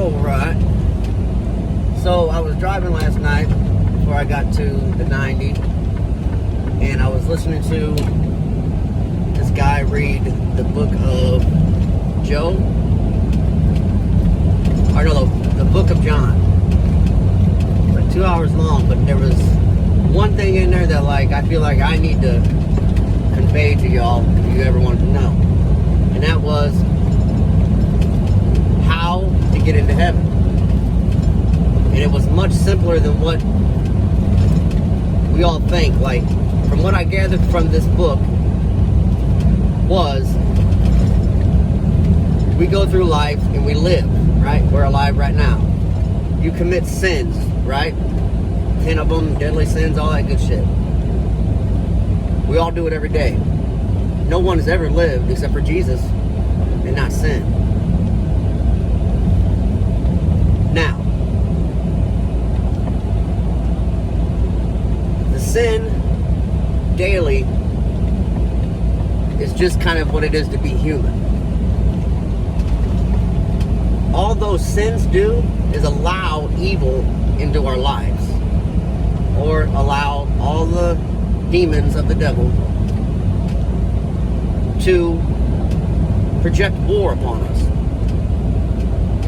Alright. So I was driving last night before I got to the 90, and I was listening to this guy read the book of Job. Or no, the book of John. It's like 2 hours long, but there was one thing in there that I feel like I need to convey to y'all if you ever wanted to know. And that was how to get into heaven. And it was much simpler than what we all think. Like, from what I gathered from this book was, we go through life and we live, right? We're alive right now. You commit sins, right? 10 of them, deadly sins, all that good shit. We all do it every day. No one has ever lived except for Jesus and not sin. Now, the sin daily is just kind of what it is to be human. All those sins do is allow evil into our lives, or allow all the demons of the devil to project war upon us.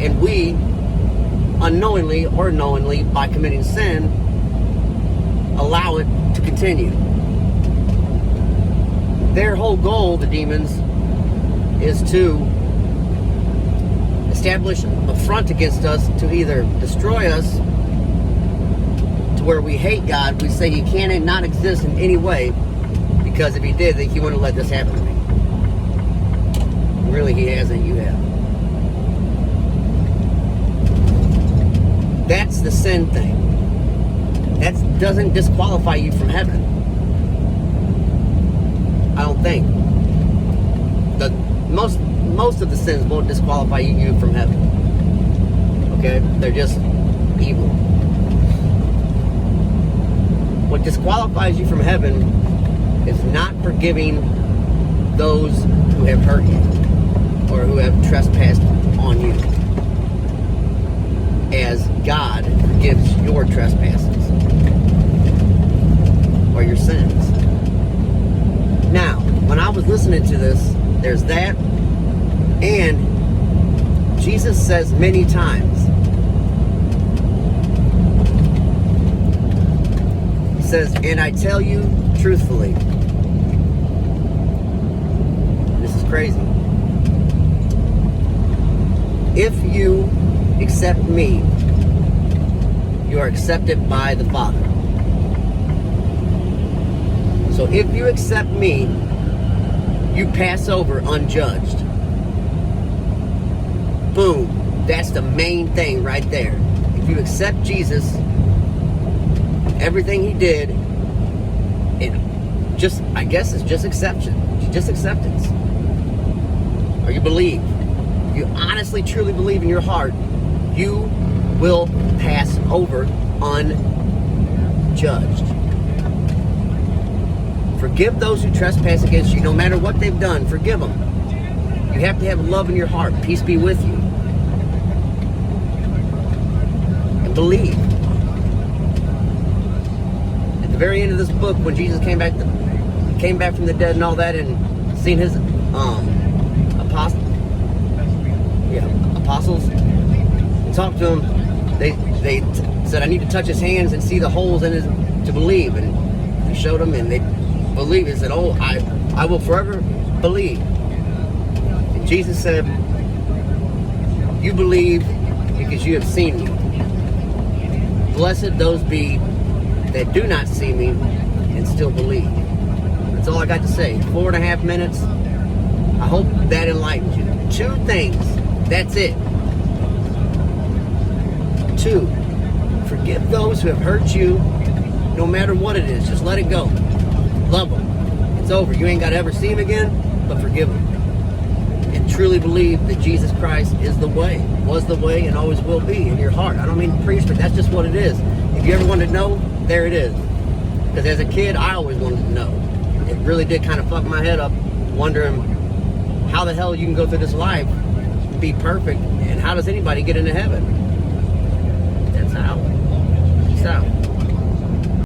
And we, unknowingly or knowingly, by committing sin, allow it to continue. Their whole goal, the demons, is to establish a front against us to either destroy us to where we hate God. We say He cannot exist in any way, because if He did, then He wouldn't let this happen to me. Really, He hasn't. You have. That's the sin thing. That doesn't disqualify you from heaven. I don't think. The most of the sins won't disqualify you from heaven. Okay? They're just evil. What disqualifies you from heaven is not forgiving those who have hurt you or who have trespassed on you, as God forgives your trespasses or your sins. Now, when I was listening to this, there's that, and Jesus says many times, He says, and I tell you truthfully, this is crazy, if you accept me, you are accepted by the Father. So if you accept me, you pass over unjudged. Boom. That's the main thing right there. If you accept Jesus, everything He did, it just, I guess it's just acceptance. Just acceptance. Or you believe. If you honestly, truly believe in your heart, you will pass over unjudged. Forgive those who trespass against you, no matter what they've done. Forgive them. You have to have love in your heart. Peace be with you. And believe. At the very end of this book, when Jesus came back from the dead and all that, and seen His apostles, and talked to them, they said, I need to touch His hands and see the holes in His to believe. And He showed them, and they believe. He said, oh, I will forever believe. And Jesus said, you believe because you have seen me. Blessed those be that do not see me and still believe. That's all I got to say. 4.5 minutes. I hope that enlightens you. 2 things. That's it. 2. Forgive those who have hurt you, no matter what it is. Just let it go. Love them. It's over. You ain't got to ever see Him again, but forgive them. And truly believe that Jesus Christ is the way, was the way, and always will be in your heart. I don't mean to preach, but that's just what it is. If you ever wanted to know, there it is. Because as a kid, I always wanted to know. It really did kind of fuck my head up, wondering how the hell you can go through this life be perfect, and how does anybody get into heaven?